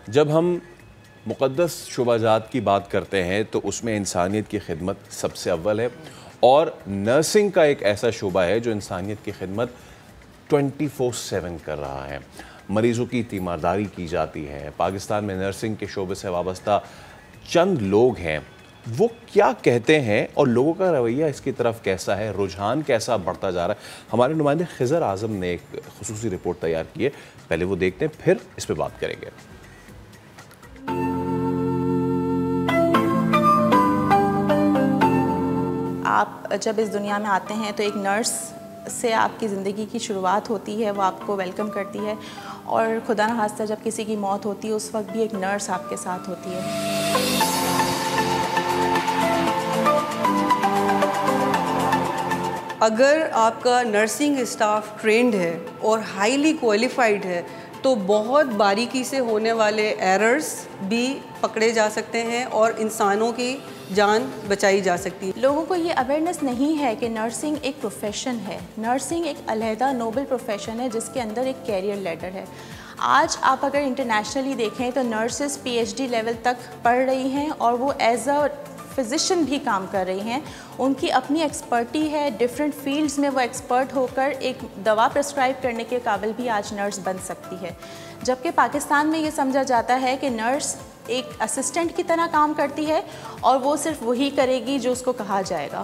جب ہم مقدس شعبہ جات کی بات کرتے ہیں تو اس میں انسانیت کی خدمت سب سے اول ہے، اور نرسنگ کا ایک ایسا شعبہ ہے جو انسانیت کی خدمت 24/7 کر رہا ہے۔ مریضوں کی تیمارداری کی جاتی ہے۔ پاکستان میں نرسنگ کے شعبے سے وابستہ چند لوگ ہیں، وہ کیا کہتے ہیں اور لوگوں کا رویہ اس کی طرف کیسا ہے، رجحان کیسا بڑھتا جا رہا ہے؟ ہمارے نمائندے خضر اعظم نے ایک خصوصی رپورٹ تیار کی ہے، پہلے وہ دیکھتے ہیں پھر اس پہ بات کریں گے۔ آپ جب اس دنیا میں آتے ہیں تو ایک نرس سے آپ کی زندگی کی شروعات ہوتی ہے، وہ آپ کو ویلکم کرتی ہے، اور خدا نخواستہ جب کسی کی موت ہوتی ہے اس وقت بھی ایک نرس آپ کے ساتھ ہوتی ہے۔ اگر آپ کا نرسنگ اسٹاف ٹرینڈ ہے اور ہائیلی کوالیفائڈ ہے تو بہت باریکی سے ہونے والے ایررز بھی پکڑے جا سکتے ہیں اور انسانوں کی جان بچائی جا سکتی ہے۔ لوگوں کو یہ اویئرنیس نہیں ہے کہ نرسنگ ایک پروفیشن ہے، نرسنگ ایک علیحدہ نوبل پروفیشن ہے جس کے اندر ایک کیریئر لیڈر ہے۔ آج آپ اگر انٹرنیشنلی دیکھیں تو نرسز PhD لیول تک پڑھ رہی ہیں اور وہ ایز اے فزیشین بھی کام کر رہی ہیں، ان کی اپنی ایکسپرٹی ہے، ڈفرینٹ فیلڈز میں وہ ایکسپرٹ ہو کر ایک دوا پرسکرائب کرنے کے قابل بھی آج نرس بن سکتی ہے، جبکہ پاکستان میں یہ سمجھا جاتا ہے کہ نرس ایک اسسٹنٹ کی طرح کام کرتی ہے اور وہ صرف وہی کرے گی جو اس کو کہا جائے گا۔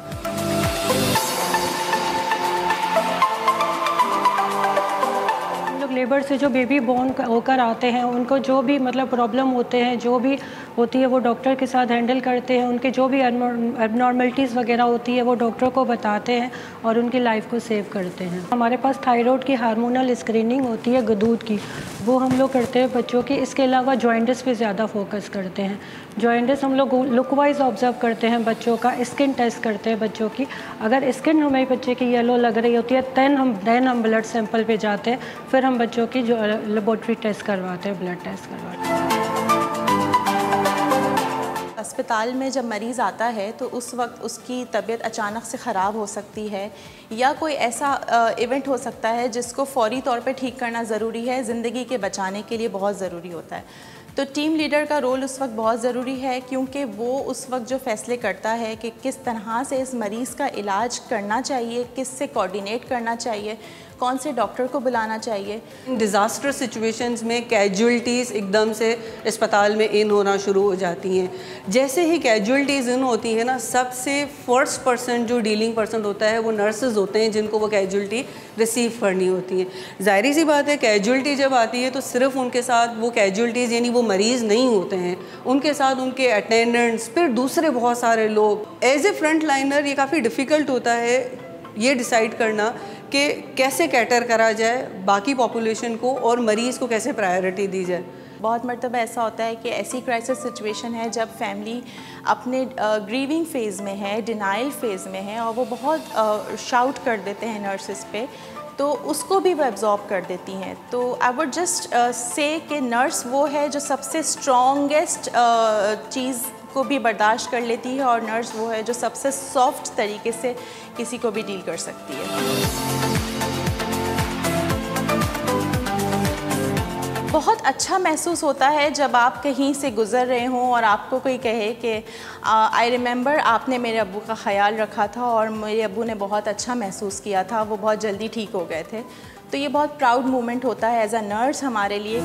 لیبر سے جو بیبی بورن ہو کر آتے ہیں ان کو جو بھی پرابلم ہوتے ہیں، جو بھی ہوتی ہے وہ ڈاکٹر کے ساتھ ہینڈل کرتے ہیں، ان کے جو بھی ایبنارملٹیز وغیرہ ہوتی ہے وہ ڈاکٹر کو بتاتے ہیں اور ان کی لائف کو سیو کرتے ہیں۔ ہمارے پاس تھائرائیڈ کی ہارمونل اسکریننگ ہوتی ہے گدود کی، وہ ہم لوگ کرتے ہیں بچوں کی۔ اس کے علاوہ جوائنٹس پہ زیادہ فوکس کرتے ہیں۔ جوائنٹس ہم لوگ لک وائز آبزرو کرتے ہیں بچوں کا، اسکن ٹیسٹ کرتے ہیں بچوں کی۔ اگر اسکن ہمیں بچے کی یلو لگ رہی ہوتی ہے دین ہم بلڈ سیمپل پہ جاتے ہیں، پھر ہم بچوں کی جو لیبورٹری ٹیسٹ کرواتے ہیں، بلڈ ٹیسٹ کرواتے ہیں۔ اسپتال میں جب مریض آتا ہے تو اس وقت اس کی طبیعت اچانک سے خراب ہو سکتی ہے، یا کوئی ایسا ایونٹ ہو سکتا ہے جس کو فوری طور پہ ٹھیک کرنا ضروری ہے، زندگی کے بچانے کے لیے بہت ضروری ہوتا ہے۔ تو ٹیم لیڈر کا رول اس وقت بہت ضروری ہے، کیونکہ وہ اس وقت جو فیصلے کرتا ہے کہ کس طرح سے اس مریض کا علاج کرنا چاہیے، کس سے کوارڈینیٹ کرنا چاہیے، کون سے ڈاکٹر کو بلانا چاہیے۔ ڈیزاسٹر سچویشنز میں کیجولٹیز ایک دم سے اسپتال میں ان ہونا شروع ہو جاتی ہیں۔ جیسے ہی کیجولٹیز ان ہوتی ہیں نا، سب سے فرسٹ پرسن جو ڈیلنگ پرسن ہوتا ہے وہ نرسز ہوتے ہیں، جن کو وہ کیجولٹی ریسیو کرنی ہوتی ہے۔ ظاہری سی بات ہے کیجولٹی جب آتی ہے تو صرف ان کے ساتھ وہ کیجولٹیز یعنی وہ مریض نہیں ہوتے ہیں، ان کے ساتھ ان کے اٹینڈنٹس، پھر دوسرے بہت سارے لوگ۔ ایز اے فرنٹ لائنر یہ کافی ڈیفیکلٹ ہوتا ہے یہ ڈیسائیڈ کرنا کہ کیسے کیٹر کرا جائے باقی پاپولیشن کو اور مریض کو کیسے پرائیورٹی دی جائے۔ بہت مرتبہ ایسا ہوتا ہے کہ ایسی کرائسس سچویشن ہے جب فیملی اپنے گریونگ فیز میں ہے، ڈینائل فیز میں ہے، اور وہ بہت شاؤٹ کر دیتے ہیں نرسز پہ، تو اس کو بھی وہ ایبزارب کر دیتی ہیں۔ تو آئی وڈ جسٹ سے کہ نرس وہ ہے جو سب سے اسٹرانگیسٹ چیز کو بھی برداشت کر لیتی ہے، اور نرس وہ ہے جو سب سے سافٹ طریقے سے کسی کو بھی ڈیل کر سکتی ہے۔ بہت اچھا محسوس ہوتا ہے جب آپ کہیں سے گزر رہے ہوں اور آپ کو کوئی کہے کہ آئی ریممبر آپ نے میرے ابو کا خیال رکھا تھا اور میرے ابو نے بہت اچھا محسوس کیا تھا، وہ بہت جلدی ٹھیک ہو گئے تھے۔ تو یہ بہت پراؤڈ مومنٹ ہوتا ہے ایز اے نرس ہمارے لیے۔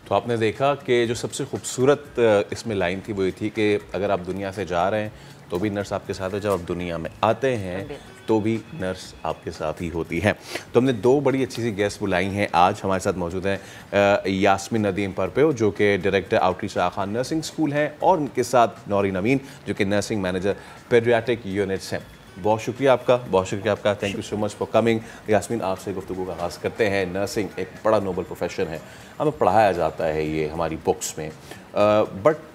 تو آپ نے دیکھا کہ جو سب سے خوبصورت اس میں لائن تھی وہ یہ تھی کہ اگر آپ دنیا سے جا رہے ہیں تو بھی نرس آپ کے ساتھ ہے، جب آپ دنیا میں آتے ہیں تو بھی نرس آپ کے ساتھ ہی ہوتی ہیں۔ تو ہم نے دو بڑی اچھی سی گیسٹ بلائی ہیں آج ہمارے ساتھ موجود ہیں، یاسمین ندیم پرپیو جو کہ director outreach Khan nursing school ہیں، اور ان کے ساتھ نورین امین جو کہ نرسنگ مینیجر پیڈیاٹرک یونٹس ہیں۔ بہت شکریہ آپ کا، thank you so much for coming. Yasmin, آپ سے گفتگو کا آغاز کرتے ہیں۔ نرسنگ ایک بڑا نوبل پروفیشن ہے، ہمیں پڑھایا جاتا ہے یہ ہماری بکس میں، بٹ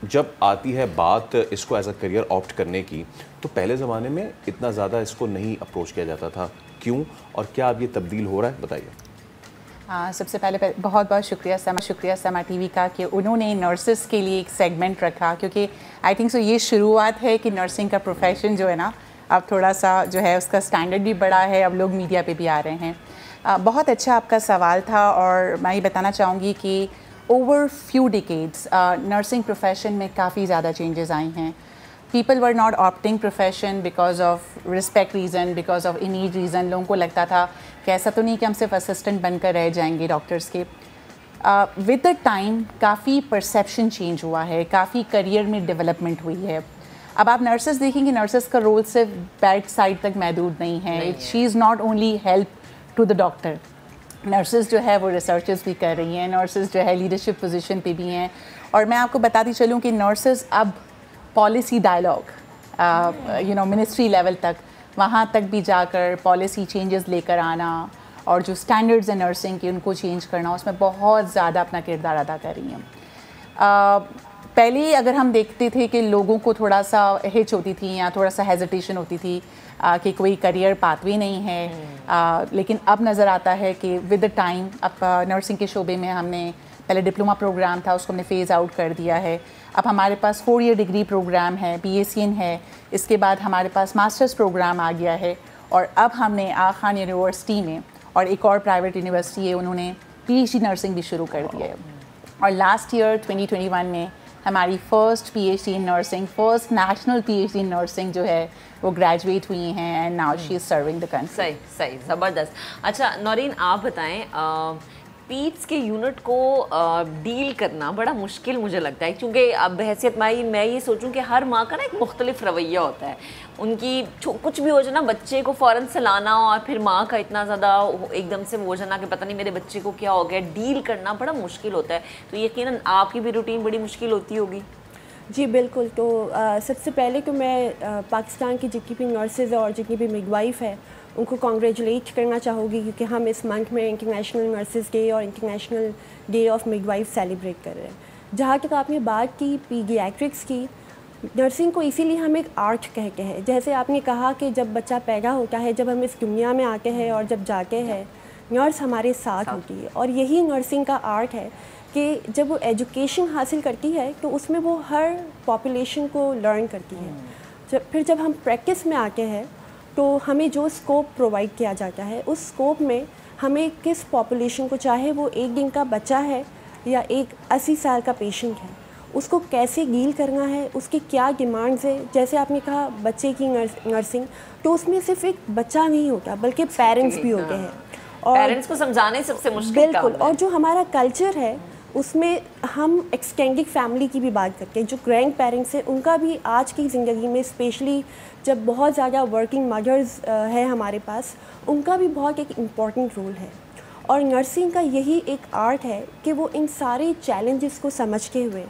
جب آتی ہے بات اس کو ایز اے کریئر آپٹ کرنے کی تو پہلے زمانے میں اتنا زیادہ اس کو نہیں اپروچ کیا جاتا تھا، کیوں اور کیا اب یہ تبدیل ہو رہا ہے؟ بتائیے۔ سب سے پہلے بہت بہت شکریہ سما ٹی وی کا کہ انہوں نے نرسز کے لیے ایک سیگمنٹ رکھا، کیونکہ آئی تھنک سو یہ شروعات ہے کہ نرسنگ کا پروفیشن جو ہے نا اب تھوڑا سا جو ہے اس کا سٹینڈرڈ بھی بڑا ہے، اب لوگ میڈیا پہ بھی آ رہے ہیں۔ بہت اچھا آپ کا سوال تھا، اور میں یہ بتانا چاہوں گی کہ over few decades nursing profession میں کافی زیادہ چینجز آئی ہیں. People were not opting profession because of respect reason, because of image reason. لوگوں کو لگتا تھا کہ ایسا تو نہیں کہ ہم صرف اسسٹنٹ بن کر رہ جائیں گے ڈاکٹرس کے. With the time coffee perception change ہوا ہے، کافی کریئر میں ڈیولپمنٹ ہوئی ہے. اب آپ نرسز دیکھیں گے، نرسز کا رول صرف بیڈ سائڈ تک محدود نہیں ہے. She is not only help to the doctor. Nurses جو ہے وہ ریسرچز بھی کر رہی ہیں، نرسز جو ہے لیڈرشپ پوزیشن پہ بھی ہیں. اور میں آپ کو بتاتی چلوں کہ نرسز اب پالیسی ڈائلاگ منسٹری لیول تک، وہاں تک بھی جا کر پالیسی چینجز لے کر آنا، اور جو اسٹینڈرڈز ہیں نرسنگ کے ان کو چینج کرنا، اس میں بہت زیادہ اپنا کردار ادا کر رہی ہیں. پہلے اگر ہم دیکھتے تھے کہ لوگوں کو تھوڑا سا ہچ ہوتی تھی یا تھوڑا سا ہیزیٹیشن ہوتی تھی کہ کوئی کریئر پاتھ وے نہیں ہے، لیکن اب نظر آتا ہے کہ ود دا ٹائم اب نرسنگ کے شعبے میں ہم نے پہلے ڈپلوما پروگرام تھا، اس کو ہم نے فیز آؤٹ کر دیا ہے. اب ہمارے پاس 4 ایئر ڈگری پروگرام ہے، BACN ہے. اس کے بعد ہمارے پاس ماسٹرز پروگرام آ گیا ہے، اور اب ہم نے آغا خان یونیورسٹی میں اور ایک اور پرائیویٹ یونیورسٹی ہے، انہوں نے PhD نرسنگ بھی شروع کر دیا ہے. اور لاسٹ ایئر 2021 میں ہماری فرسٹ PhD ان نرسنگ، فرسٹ نیشنل PhD ان نرسنگ جو ہے وہ گریجویٹ ہوئی ہیں، and now she is serving the country. صحیح زبردست. اچھا نورین، آپ بتائیں پیٹس کے یونٹ کو ڈیل کرنا بڑا مشکل مجھے لگتا ہے، کیونکہ اب بحیثیت میں یہ سوچوں کہ ہر ماں کا نا ایک مختلف رویہ ہوتا ہے. ان کی کچھ بھی ہو جائے نا، بچے کو فوراً سلانا، اور پھر ماں کا اتنا زیادہ ایک دم سے ہو جانا کہ پتہ نہیں میرے بچے کو کیا ہو گیا، ڈیل کرنا بڑا مشکل ہوتا ہے. تو یقیناً آپ کی بھی روٹین بڑی مشکل ہوتی ہوگی. جی بالکل. تو سب سے پہلے تو میں پاکستان کی جتنی بھی نرسز اور جتنی بھی مڈ وائف ہے ان کو کانگریچولیٹ کرنا چاہوں گی، کیونکہ ہم اس منتھ میں انٹرنیشنل نرسز ڈے اور international day of mid wife celebrate کر رہے ہیں. جہاں تک آپ نے بات کی پیڈیاٹرکس کی، نرسنگ کو اسی لیے ہم ایک آرٹ کہتے ہیں. جیسے آپ نے کہا کہ جب بچہ پیدا ہوتا ہے، جب ہم اس دنیا میں آتے ہیں اور جب جاتے ہیں، نرس ہمارے ساتھ ہوتی ہے. اور یہی نرسنگ کا آرٹ ہے کہ جب وہ ایجوکیشن حاصل کرتی ہے تو اس میں وہ ہر پاپولیشن کو لرن کرتی ہے. پھر جب ہم پریکٹس میں آتے ہیں تو ہمیں جو اسکوپ پرووائڈ کیا جاتا ہے، اس اسکوپ میں ہمیں کس پاپولیشن کو، چاہے وہ 1 دن کا بچہ ہے یا ایک 80 سال کا پیشنٹ ہے، اس کو کیسے ڈیل کرنا ہے، اس کی کیا ڈیمانڈز ہے. جیسے آپ نے کہا بچے کی نرسنگ، تو اس میں صرف ایک بچہ نہیں ہوتا بلکہ پیرنٹس بھی ہوتے ہیں، اور پیرنٹس کو سمجھانے سب سے مشکل کام ہے. بالکل. اور جو ہمارا کلچر ہے اس میں ہم ایکسٹینڈڈ فیملی کی بھی بات کرتے ہیں. جو گرینڈ پیرنٹس ہیں ان کا بھی آج کی زندگی میں، اسپیشلی جب بہت زیادہ ورکنگ مدرز ہے ہمارے پاس، ان کا بھی بہت ایک امپورٹنٹ رول ہے. اور نرسنگ کا یہی ایک آرٹ ہے کہ وہ ان سارے چیلنجز کو سمجھتے ہوئے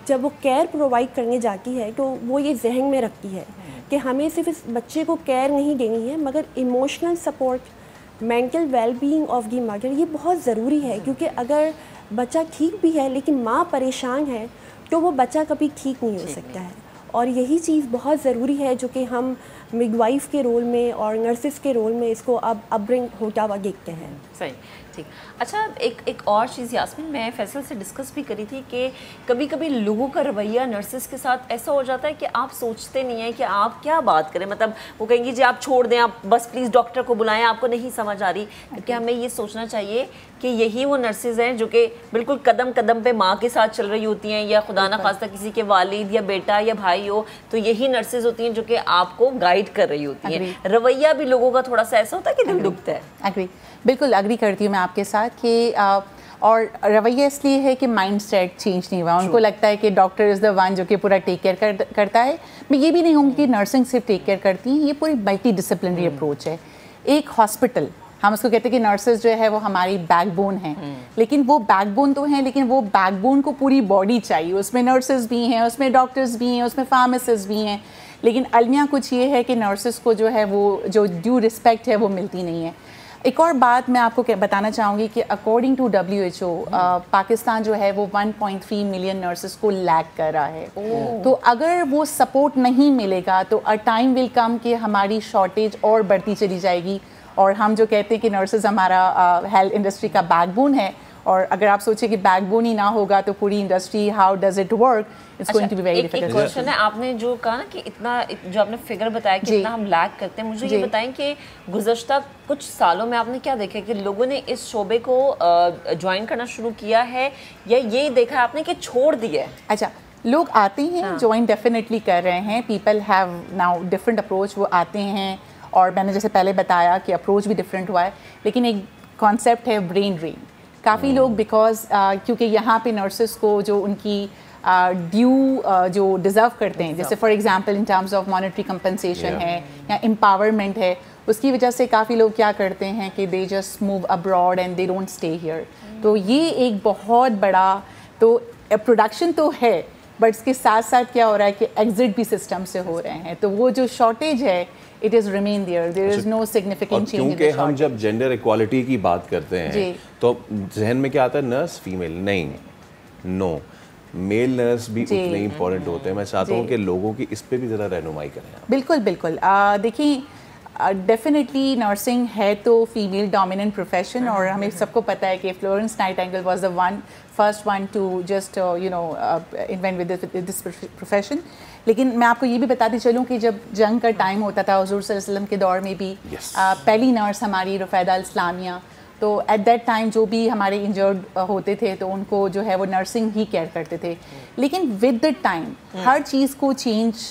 جب وہ کیئر پرووائڈ کرنے جاتی ہے تو وہ یہ ذہن میں رکھتی ہے کہ ہمیں صرف اس بچے کو کیئر نہیں دینی ہے، مگر emotional support, mental well being of the mother یہ بہت ضروری ہے. کیونکہ اگر بچہ ٹھیک بھی ہے لیکن ماں پریشان ہے تو وہ بچہ کبھی ٹھیک نہیں ہو سکتا ہے. اور یہی چیز بہت ضروری ہے جو کہ ہم مڈ وائف کے رول میں اور نرسز کے رول میں اس کو اب برنگ ہوتا ہوا دیکھتے ہیں. صحیح، ٹھیک. اچھا ایک اور چیز یاسمین، میں فیصل سے ڈسکس بھی کری تھی کہ کبھی کبھی لوگوں کا رویہ نرسز کے ساتھ ایسا ہو جاتا ہے کہ آپ سوچتے نہیں ہیں کہ آپ کیا بات کریں. مطلب وہ کہیں گی جی آپ چھوڑ دیں، آپ بس پلیز ڈاکٹر کو بلائیں، آپ کو نہیں سمجھ آ رہی. کہ ہمیں یہ سوچنا چاہیے کہ یہی وہ نرسز ہیں جو کہ بالکل قدم قدم پہ ماں کے ساتھ چل رہی ہوتی ہیں، یا خدا نہ خواستہ کسی کے والد یا بیٹا یا بھائی ہو تو یہی نرسز ہوتی ہیں جو کہ آپ کو گائیڈ کر رہی ہوتی ہیں. رویہ بھی لوگوں کا تھوڑا سا ایسا ہوتا ہے کہ دل دکھتا ہے. اگری، بالکل اگری کرتی ہوں میں آپ کے ساتھ کہ اور رویہ اس لیے ہے کہ مائنڈ سیٹ چینج نہیں ہوا. ان کو لگتا ہے کہ ڈاکٹر از دا ون جو کہ پورا ٹیک کیئر کرتا ہے. میں یہ بھی نہیں ہوں کہ نرسنگ صرف ٹیک کیئر کرتی ہیں، یہ پوری ملٹی ڈسپلنری اپروچ ہے. ایک ہاسپٹل، ہم اس کو کہتے ہیں کہ نرسز جو ہے وہ ہماری بیک بون ہیں، لیکن وہ بیک بون تو ہیں، لیکن وہ بیک بون کو پوری باڈی چاہیے. اس میں نرسز بھی ہیں، اس میں ڈاکٹرز بھی ہیں، اس میں فارماسسٹ بھی ہیں. لیکن المیہ کچھ یہ ہے کہ نرسز کو جو ہے وہ جو ڈیو رسپیکٹ ہے وہ ملتی نہیں ہے. ایک اور بات میں آپ کو بتانا چاہوں گی کہ اکارڈنگ ٹو WHO پاکستان جو ہے وہ 1.3 ملین نرسز کو لیک کر رہا ہے. تو اگر وہ سپورٹ نہیں ملے گا تو ا ٹائم ول کم کہ ہماری شارٹیج اور بڑھتی چلی جائے گی. اور ہم جو کہتے ہیں کہ نرسز ہمارا ہیلتھ انڈسٹری کا بیک بون ہے، اور اگر آپ سوچیں کہ بیک بون ہی نہ ہوگا تو پوری industry how does it work, it's going to be very difficult. ایک کوشچن ہے، آپ نے جو کہا نا کہ اتنا جو آپ نے فگر بتایا کہ اتنا ہم لیک کرتے ہیں، مجھے یہ بتائیں کہ گزشتہ کچھ سالوں میں آپ نے کیا دیکھا کہ لوگوں نے اس شعبے کو جوائن کرنا شروع کیا ہے یا یہ دیکھا ہے آپ نے کہ چھوڑ دیا ہے؟ اچھا، لوگ آتے ہیں جوائن ڈیفینیٹلی کر رہے ہیں. People have now different approach, وہ آتے ہیں اور میں نے جیسے پہلے بتایا کہ اپروچ بھی ڈفرینٹ ہوا ہے. لیکن ایک کانسیپٹ ہے برین ڈرین. کافی لوگ بیکاز کیونکہ یہاں پہ نرسز کو جو ان کی ڈیو جو ڈیزرو کرتے ہیں، جیسے for example in terms of monetary compensation ہے یا امپاورمنٹ ہے، اس کی وجہ سے کافی لوگ کیا کرتے ہیں کہ they just move abroad and they don't stay here. تو یہ ایک بہت بڑا تو پروڈکشن تو ہے، بٹ اس کے ساتھ ساتھ کیا ہو رہا ہے کہ ایگزٹ بھی سسٹم سے ہو رہے ہیں. تو وہ جو شارٹیج ہے it is remain there is no significant change in the کیونکہ ہم جب جینڈر ایکوالٹی کی بات کرتے ہیں تو ذہن میں کیا آتا ہے؟ نرس فیمیل نہیں، نو، میل نرس بھی اتنے ہی امپورٹنٹ ہوتے ہیں. میں چاہتا ہوں کہ لوگوں کی اس پہ بھی ذرا رہنمائی کریں. بالکل بالکل. دیکھیں ڈیفینیٹلی نرسنگ ہے تو فیمیل ڈومیننٹ پروفیشن، اور ہمیں سب کو پتہ ہے کہ Florence Nightingale was the first one to just invent with this profession. لیکن میں آپ کو یہ بھی بتاتی چلوں کہ جب جنگ کا ٹائم ہوتا تھا حضور صلی اللہ علیہ وسلم کے دور میں بھی پہلی نرس ہماری رفیدہ الاسلامیہ، تو ایٹ دیٹ ٹائم جو بھی ہمارے انجرڈ ہوتے تھے تو ان کو جو ہے وہ نرسنگ ہی کیئر کرتے تھے. لیکن ود دا ٹائم ہر چیز کو چینج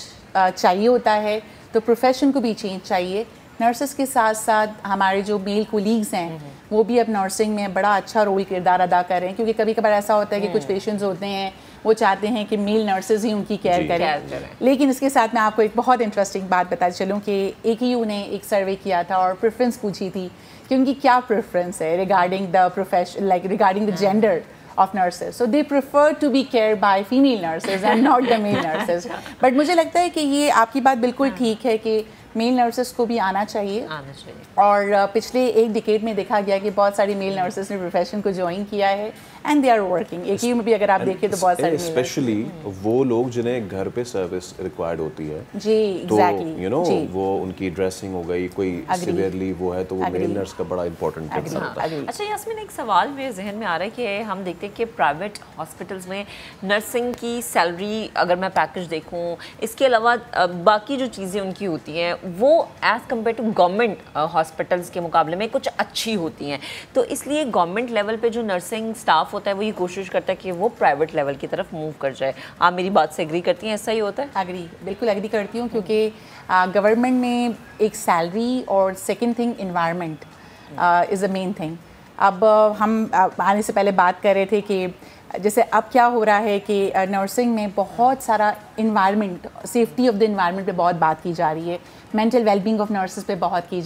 چاہیے ہوتا ہے، تو پروفیشن کو بھی چینج چاہیے. نرسز کے ساتھ ساتھ ہمارے جو میل کولیگز ہیں وہ بھی اب نرسنگ میں بڑا اچھا رول کردار ادا کر رہے ہیں، کیونکہ کبھی کبھار ایسا ہوتا ہے کہ کچھ پیشنٹس ہوتے ہیں وہ چاہتے ہیں کہ میل نرسز ہی ان کی کیئر کریں. لیکن اس کے ساتھ میں آپ کو ایک بہت انٹرسٹنگ بات بتا چلوں کہ AKU نے ایک سروے کیا تھا اور پریفرنس پوچھی تھی کہ ان کی کیا پریفرنس ہے regarding the profession, like regarding the gender of nurses. So they prefer to be cared by female nurses and not the male nurses. But مجھے لگتا ہے کہ یہ آپ کی بات بالکل ٹھیک ہے کہ میل نرسز کو بھی آنا چاہیے. اور پچھلے ایک ڈیکیڈ میں دیکھا گیا کہ بہت ساری میل نرسز نے پروفیشن کو جوائن کیا ہے and they are working. AKU میں بھی اگر آپ دیکھیں تو بہت ساری اسپیشلی وہ لوگ جنہیں گھر پہ سروس ریکوائرڈ ہوتی ہے، جی ایگزیکٹلی، یو نو وہ ان کی ڈریسنگ ہو گئی، کوئی سیویئرلی وہ ہے تو وہ میل نرس کا بڑا امپورٹنٹ کردار ہوتا ہے. اچھا یاسمین، ایک سوال میرے ذہن میں آ رہا ہے کہ ہم دیکھتے ہیں کہ پرائیویٹ ہاسپٹلس میں نرسنگ کی سیلری اگر میں پیکج دیکھوں، اس کے علاوہ باقی جو چیزیں ان کی ہوتی ہیں وہ as compare to government hospitals کے مقابلے میں کچھ اچھی ہوتی ہیں. تو اس لیے گورنمنٹ لیول پہ جو نرسنگ اسٹاف ہوتا ہے وہ یہ کوشش کرتا ہے کہ وہ پرائیویٹ لیول کی طرف موو کر جائے. آپ میری بات سے ایگری کرتی ہیں؟ ایسا ہی ہوتا ہے؟ ایگری، بالکل ایگری کرتی ہوں، کیونکہ گورنمنٹ میں ایک سیلری اور second thing environment is a main thing. اب ہم آنے سے پہلے بات کر رہے تھے کہ جیسے اب کیا ہو رہا ہے کہ نرسنگ میں بہت سارا environment, safety of the environment پہ بہت بات کی جا رہی ہے، mental well being of nurses پہ بات کی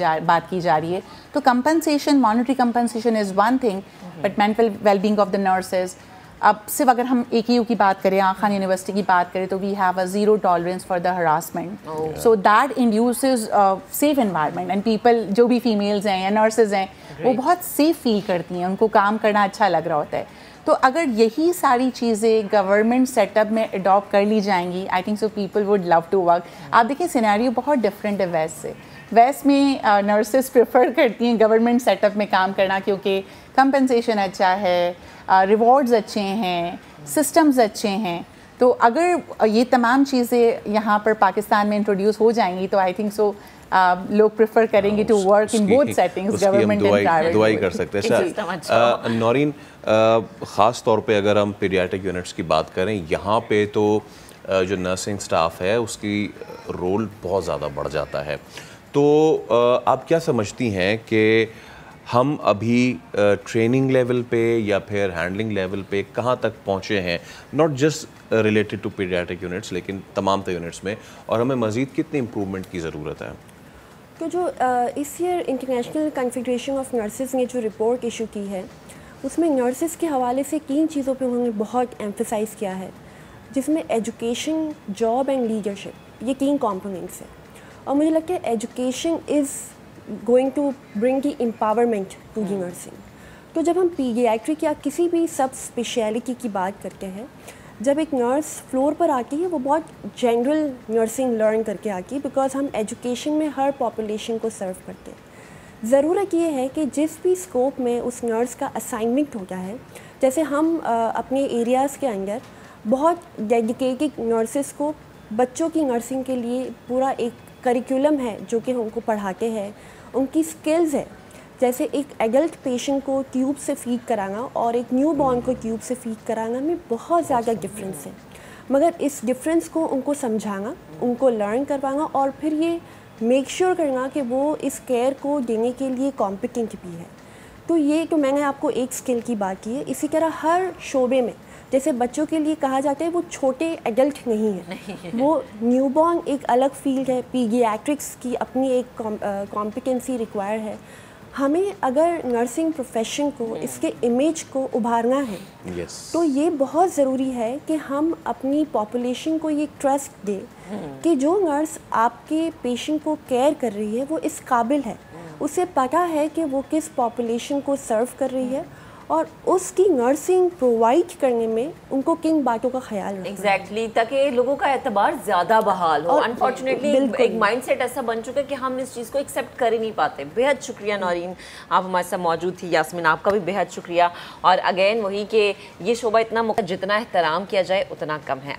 جا رہی ہے. تو compensation, monetary compensation is one thing, but mental well being of the nurses. اب صرف اگر ہم AKU کی بات کریں، آغا خان یونیورسٹی کی بات کریں، تو we have a zero tolerance for the harassment. So that induces safe environment and people جو بھی فیمیلز ہیں یا نرسز ہیں وہ بہت سیف فیل کرتی ہیں، ان کو کام کرنا اچھا لگ رہا ہوتا ہے. تو اگر یہی ساری چیزیں گورنمنٹ سیٹ اپ میں اڈاپٹ کر لی جائیں گی، I think so people would love to work. آپ دیکھیں سینیریو بہت ڈفرینٹ ہے ویسٹ سے. ویسٹ میں نرسز پریفر کرتی ہیں گورنمنٹ سیٹ اپ میں کام کرنا، کیونکہ کمپنسیشن اچھا ہے، ریوارڈز اچھے ہیں، سسٹمز اچھے ہیں. تو اگر یہ تمام چیزیں یہاں پر پاکستان میں انٹروڈیوس ہو جائیں گی تو آئی تھنک سو لوگ پریفر کریں گے to work in both settings, government and private. دعائی کر سکتے ہیں. نورین، خاص طور پہ اگر ہم پیڈیاٹرک یونٹس کی بات کریں، یہاں پہ تو جو نرسنگ سٹاف ہے اس کی رول بہت زیادہ بڑھ جاتا ہے. تو آپ کیا سمجھتی ہیں کہ ہم ابھی ٹریننگ لیول پہ یا پھر ہینڈلنگ لیول پہ کہاں تک پہنچے ہیں، not just related to paediatric units لیکن تمام یونٹس میں، اور ہمیں مزید کتنی امپرومنٹ کی ضرورت ہے؟ تو جو اس year International Confederation of Nurses نے جو رپورٹ ایشو کی ہے اس میں نرسز کے حوالے سے 3 چیزوں پہ انہوں نے بہت ایمفیسائز کیا ہے، جس میں ایجوکیشن، جاب اینڈ لیڈرشپ، یہ 3 کمپوننٹس ہیں. اور مجھے لگتا ہے education is going to bring the empowerment to the nursing. تو جب ہم پیڈیاٹرک یا کسی بھی سب اسپیشلٹی کی بات کرتے ہیں، جب ایک نرس فلور پر آتی ہے وہ بہت جنرل نرسنگ لرن کر کے آتی ہے، بیکاز ہم ایجوکیشن میں ہر پاپولیشن کو سرو کرتے ہیں. ضرورت یہ ہے کہ جس بھی اسکوپ میں اس نرس کا اسائنمنٹ ہوتا ہے، جیسے ہم اپنے ایریاز کے اندر بہت ڈیڈیکیٹڈ نرسز کو بچوں کی نرسنگ کے لیے پورا ایک کریکولم ہے جو کہ ان کو پڑھاتے ہیں، ان کی سکلز ہے. جیسے ایک ایڈلٹ پیشنٹ کو ٹیوب سے فیڈ کرانا اور ایک نیو بورن کو ٹیوب سے فیڈ کرانا میں بہت زیادہ ڈفرینس ہے، مگر اس ڈفرینس کو ان کو سمجھانا، ان کو لرن کروانا اور پھر یہ میک شیور کرنا کہ وہ اس کیئر کو دینے کے لیے کمپیٹنٹ بھی ہے. تو یہ تو میں نے آپ کو ایک اسکل کی بات کی ہے. اسی طرح ہر شعبے میں جیسے بچوں کے لیے کہا جاتا ہے وہ چھوٹے ایڈلٹ نہیں ہیں، وہ نیو بورن ایک الگ فیلڈ ہے، پیڈیاٹرکس کی اپنی ایک کمپیٹنسی ریکوائر ہے. ہمیں اگر نرسنگ پروفیشن کو اس کے امیج کو ابھارنا ہے تو یہ بہت ضروری ہے کہ ہم اپنی پاپولیشن کو یہ ٹرسٹ دیں کہ جو نرس آپ کے پیشنٹ کو کیئر کر رہی ہے وہ اس قابل ہے، اسے پتہ ہے کہ وہ کس پاپولیشن کو سرو کر رہی ہے اور اس کی نرسنگ پرووائڈ کرنے میں ان کو کن باتوں کا خیال رکھنا. ایگزیکٹلی، تاکہ لوگوں کا اعتبار زیادہ بحال ہو. انفارچونیٹلی ایک مائنڈ سیٹ ایسا بن چکا ہے کہ ہم اس چیز کو ایکسیپٹ کر ہی نہیں پاتے. بےحد شکریہ نورین، آپ ہمارے ساتھ موجود تھی. یاسمین آپ کا بھی بےحد شکریہ. اور اگین وہی کہ یہ شعبہ اتنا جتنا احترام کیا جائے اتنا کم ہے.